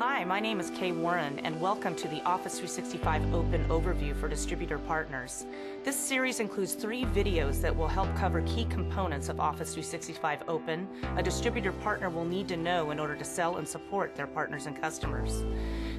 Hi, my name is Kay Warren, and welcome to the Office 365 Open Overview for Distributor Partners. This series includes 3 videos that will help cover key components of Office 365 Open a distributor partner will need to know in order to sell and support their partners and customers.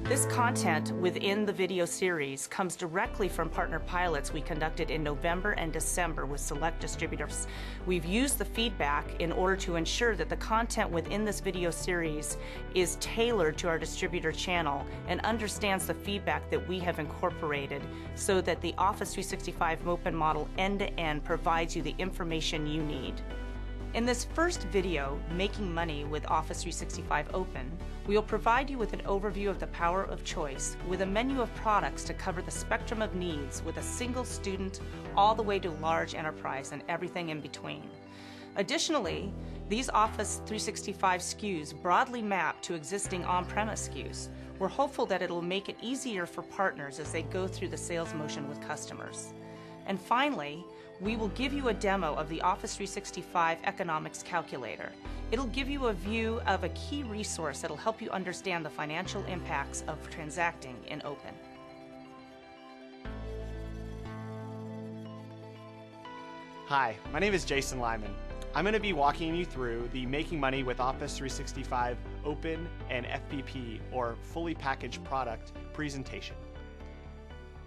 This content within the video series comes directly from partner pilots we conducted in November and December with select distributors. We've used the feedback in order to ensure that the content within this video series is tailored to our distributor channel and understands the feedback that we have incorporated so that the Office 365 Open model end-to-end provides you the information you need. In this first video, Making Money with Office 365 Open, we will provide you with an overview of the power of choice with a menu of products to cover the spectrum of needs with a single student all the way to large enterprise and everything in between. Additionally, these Office 365 SKUs broadly map to existing on-premise SKUs. We're hopeful that it'll make it easier for partners as they go through the sales motion with customers. And finally, we will give you a demo of the Office 365 Economics Calculator. It'll give you a view of a key resource that'll help you understand the financial impacts of transacting in Open. Hi, my name is Jason Lyman. I'm going to be walking you through the Making Money with Office 365 Open and FPP, or Fully Packaged Product, presentation.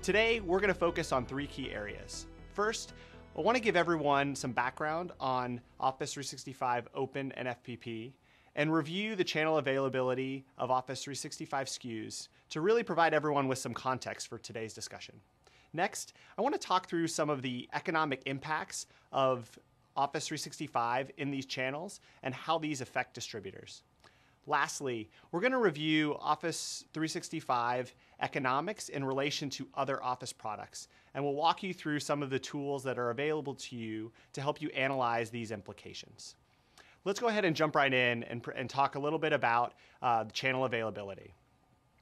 Today, we're going to focus on 3 key areas. First, I want to give everyone some background on Office 365 Open and FPP and review the channel availability of Office 365 SKUs to really provide everyone with some context for today's discussion. Next, I want to talk through some of the economic impacts of Office 365 in these channels and how these affect distributors. Lastly, we're going to review Office 365 economics in relation to other Office products, and we'll walk you through some of the tools that are available to you to help you analyze these implications. Let's go ahead and jump right in and talk a little bit about the channel availability.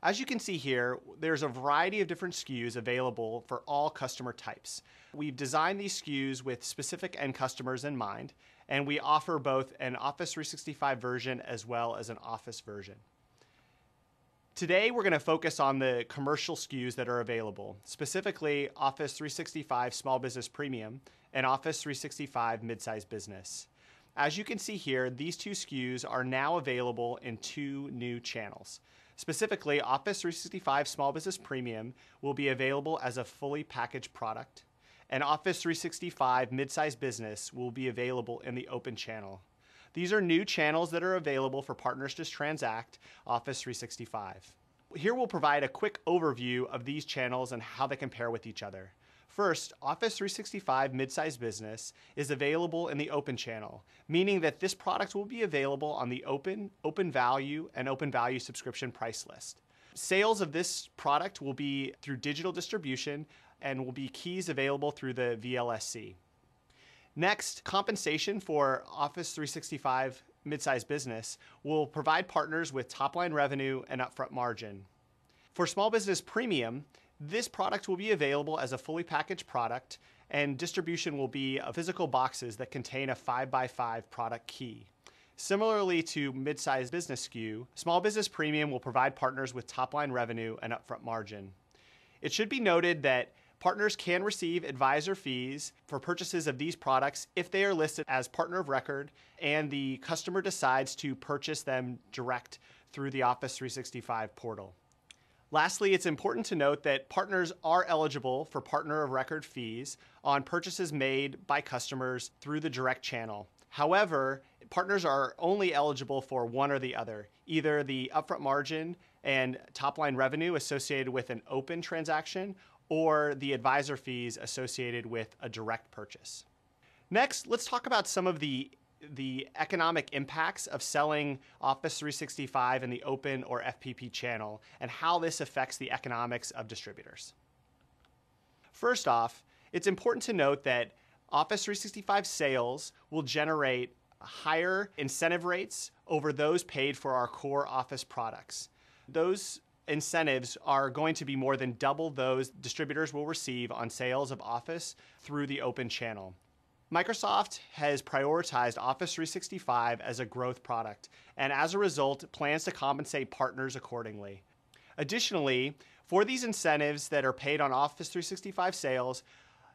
As you can see here, there's a variety of different SKUs available for all customer types. We've designed these SKUs with specific end customers in mind, and we offer both an Office 365 version as well as an Office version. Today, we're going to focus on the commercial SKUs that are available, specifically Office 365 Small Business Premium and Office 365 Midsize Business. As you can see here, these 2 SKUs are now available in 2 new channels. Specifically, Office 365 Small Business Premium will be available as a fully packaged product, and Office 365 Midsize Business will be available in the Open channel. These are new channels that are available for partners to transact Office 365. Here we'll provide a quick overview of these channels and how they compare with each other. First, Office 365 Midsize Business is available in the Open channel, meaning that this product will be available on the Open Value, and Open Value subscription price list. Sales of this product will be through digital distribution and will be keys available through the VLSC. Next, compensation for Office 365 Midsize Business will provide partners with top-line revenue and upfront margin. For Small Business Premium, this product will be available as a fully packaged product, and distribution will be of physical boxes that contain a 5x5 product key. Similarly to Midsize Business SKU, Small Business Premium will provide partners with top-line revenue and upfront margin. It should be noted that partners can receive advisor fees for purchases of these products if they are listed as partner of record and the customer decides to purchase them direct through the Office 365 portal. Lastly, it's important to note that partners are eligible for partner of record fees on purchases made by customers through the direct channel. However, partners are only eligible for one or the other, either the upfront margin and top-line revenue associated with an Open transaction or the advisor fees associated with a direct purchase. Next, let's talk about some of the economic impacts of selling Office 365 in the Open or FPP channel and how this affects the economics of distributors. First off, it's important to note that Office 365 sales will generate higher incentive rates over those paid for our core Office products. Those incentives are going to be more than double those distributors will receive on sales of Office through the Open channel. Microsoft has prioritized Office 365 as a growth product, and as a result, plans to compensate partners accordingly. Additionally, for these incentives that are paid on Office 365 sales,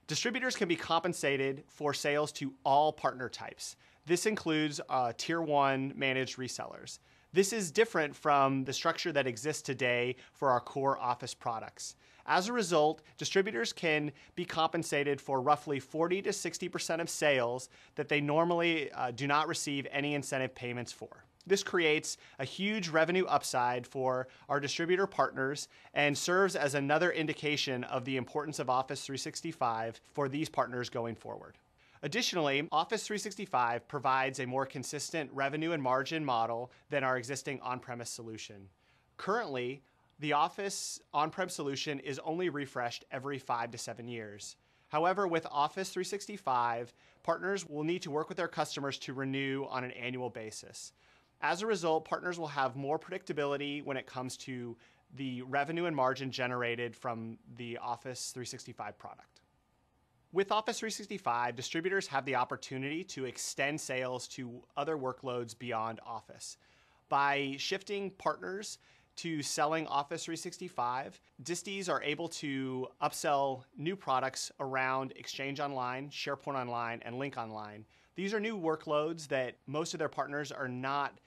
distributors can be compensated for sales to all partner types. This includes Tier 1 managed resellers. This is different from the structure that exists today for our core Office products. As a result, distributors can be compensated for roughly 40 to 60% of sales that they normally do not receive any incentive payments for. This creates a huge revenue upside for our distributor partners and serves as another indication of the importance of Office 365 for these partners going forward. Additionally, Office 365 provides a more consistent revenue and margin model than our existing on-premise solution. Currently, the Office on-prem solution is only refreshed every 5 to 7 years. However, with Office 365, partners will need to work with their customers to renew on an annual basis. As a result, partners will have more predictability when it comes to the revenue and margin generated from the Office 365 product. With Office 365, distributors have the opportunity to extend sales to other workloads beyond Office. By shifting partners to selling Office 365, Distis are able to upsell new products around Exchange Online, SharePoint Online, and Lync Online. These are new workloads that most of their partners are not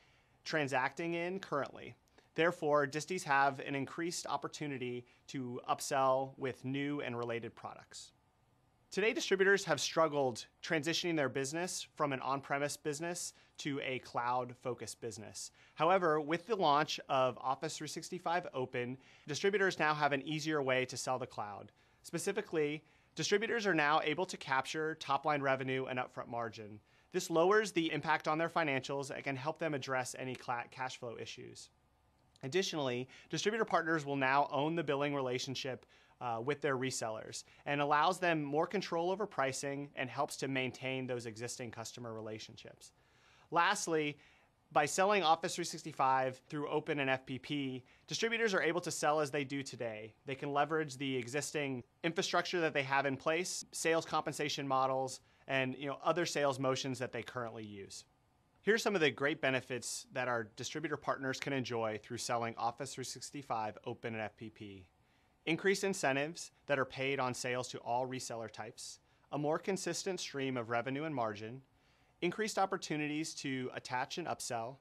transacting in currently. Therefore, Distis have an increased opportunity to upsell with new and related products. Today, distributors have struggled transitioning their business from an on-premise business to a cloud-focused business. However, with the launch of Office 365 Open, distributors now have an easier way to sell the cloud. Specifically, distributors are now able to capture top-line revenue and upfront margin. This lowers the impact on their financials and can help them address any cash flow issues. Additionally, distributor partners will now own the billing relationship with their resellers and allows them more control over pricing and helps to maintain those existing customer relationships. Lastly, by selling Office 365 through Open and FPP, distributors are able to sell as they do today. They can leverage the existing infrastructure that they have in place, sales compensation models, and other sales motions that they currently use. Here are some of the great benefits that our distributor partners can enjoy through selling Office 365 Open and FPP. Increased incentives that are paid on sales to all reseller types, a more consistent stream of revenue and margin, increased opportunities to attach and upsell,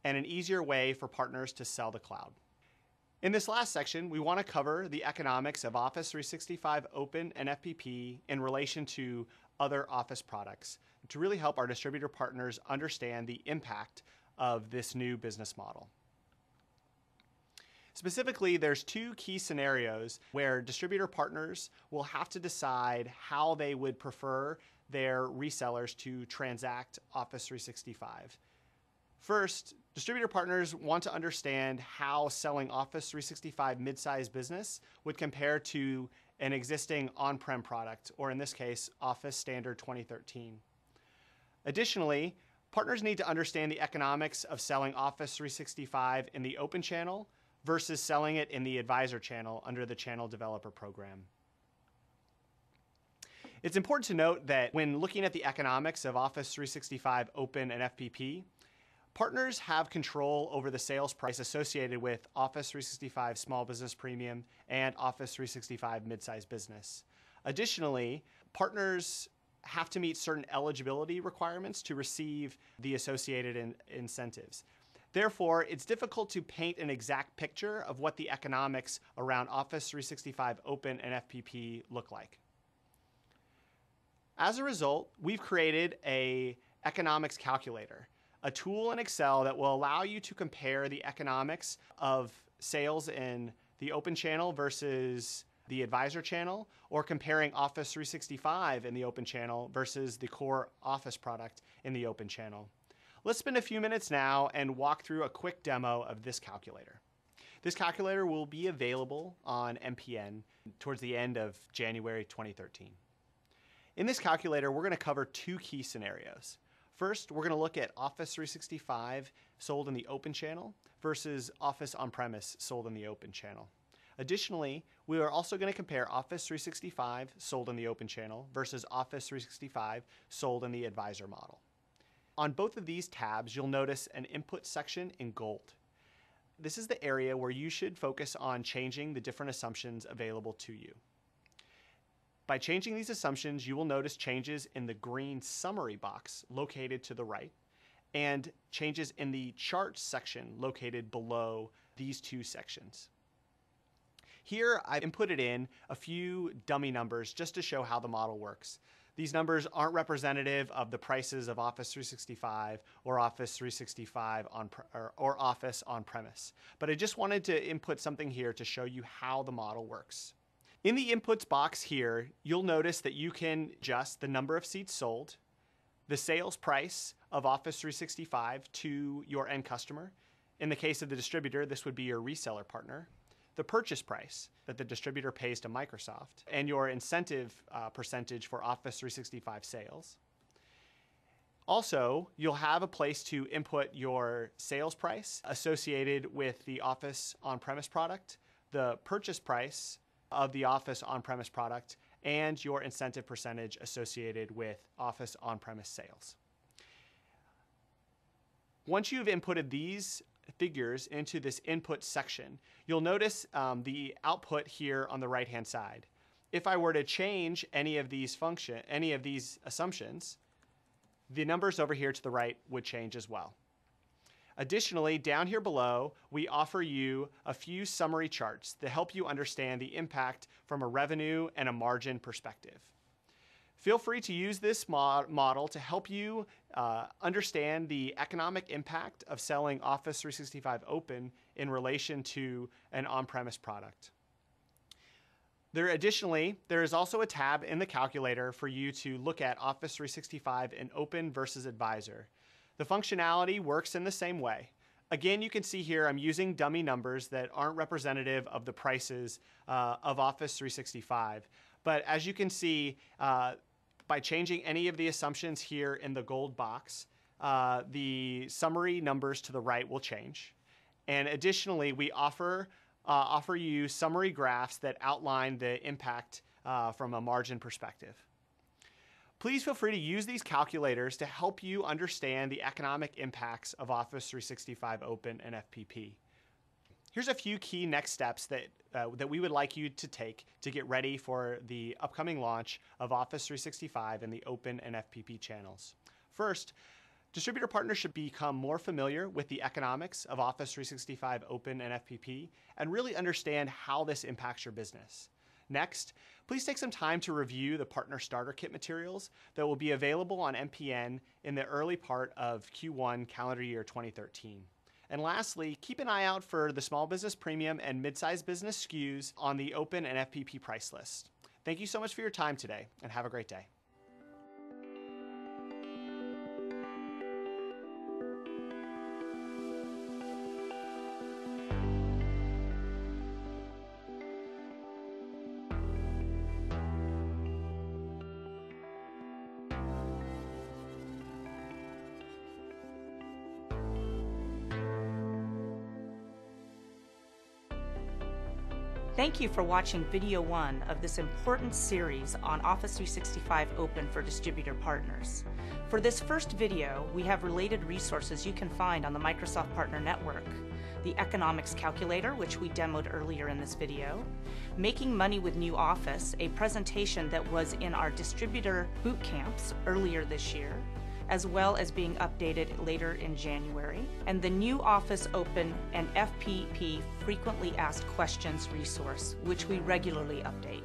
and an easier way for partners to sell the cloud. In this last section, we want to cover the economics of Office 365 Open and FPP in relation to other Office products to really help our distributor partners understand the impact of this new business model. Specifically, there's two key scenarios where distributor partners will have to decide how they would prefer their resellers to transact Office 365. First, distributor partners want to understand how selling Office 365 mid-size business would compare to an existing on-prem product, or in this case, Office Standard 2013. Additionally, partners need to understand the economics of selling Office 365 in the open channel versus selling it in the advisor channel under the Channel Developer Program. It's important to note that when looking at the economics of Office 365 Open and FPP, partners have control over the sales price associated with Office 365 Small Business Premium and Office 365 Midsize Business. Additionally, partners have to meet certain eligibility requirements to receive the associated incentives. Therefore, it's difficult to paint an exact picture of what the economics around Office 365 Open and FPP look like. As a result, we've created an economics calculator, a tool in Excel that will allow you to compare the economics of sales in the open channel versus the advisor channel, or comparing Office 365 in the open channel versus the core Office product in the open channel. Let's spend a few minutes now and walk through a quick demo of this calculator. This calculator will be available on MPN towards the end of January 2013. In this calculator, we're going to cover two key scenarios. First, we're going to look at Office 365 sold in the open channel versus Office on-premise sold in the open channel. Additionally, we are also going to compare Office 365 sold in the open channel versus Office 365 sold in the advisor model. On both of these tabs, you'll notice an input section in gold. This is the area where you should focus on changing the different assumptions available to you. By changing these assumptions, you will notice changes in the green summary box located to the right and changes in the charts section located below these two sections. Here, I've inputted in a few dummy numbers just to show how the model works. These numbers aren't representative of the prices of Office 365 or Office 365 or Office on-premise, but I just wanted to input something here to show you how the model works. In the inputs box here, you'll notice that you can adjust the number of seats sold, the sales price of Office 365 to your end customer. In the case of the distributor, this would be your reseller partner. The purchase price that the distributor pays to Microsoft, and your incentive percentage for Office 365 sales. Also, you'll have a place to input your sales price associated with the Office on-premise product, the purchase price of the Office on-premise product, and your incentive percentage associated with Office on-premise sales. Once you've inputted these figures into this input section, you'll notice the output here on the right-hand side. If I were to change any of these assumptions, the numbers over here to the right would change as well. Additionally, down here below, we offer you a few summary charts to help you understand the impact from a revenue and a margin perspective. Feel free to use this model to help you understand the economic impact of selling Office 365 Open in relation to an on-premise product. Additionally, there is also a tab in the calculator for you to look at Office 365 in Open versus Advisor. The functionality works in the same way. Again, you can see here I'm using dummy numbers that aren't representative of the prices of Office 365. But as you can see, by changing any of the assumptions here in the gold box, the summary numbers to the right will change. And additionally, we offer you summary graphs that outline the impact from a margin perspective. Please feel free to use these calculators to help you understand the economic impacts of Office 365 Open and FPP. Here's a few key next steps that we would like you to take to get ready for the upcoming launch of Office 365 in the Open and FPP channels. First, distributor partners should become more familiar with the economics of Office 365 Open and FPP and really understand how this impacts your business. Next, please take some time to review the Partner Starter Kit materials that will be available on MPN in the early part of Q1 calendar year 2013. And lastly, keep an eye out for the Small Business Premium and Mid-sized Business SKUs on the Open and FPP price list. Thank you so much for your time today, and have a great day. Thank you for watching video 1 of this important series on Office 365 Open for distributor partners. For this first video, we have related resources you can find on the Microsoft Partner Network: the Economics Calculator, which we demoed earlier in this video, Making Money with New Office, a presentation that was in our distributor boot camps earlier this year, as well as being updated later in January, and the New Office Open and FPP Frequently Asked Questions resource, which we regularly update.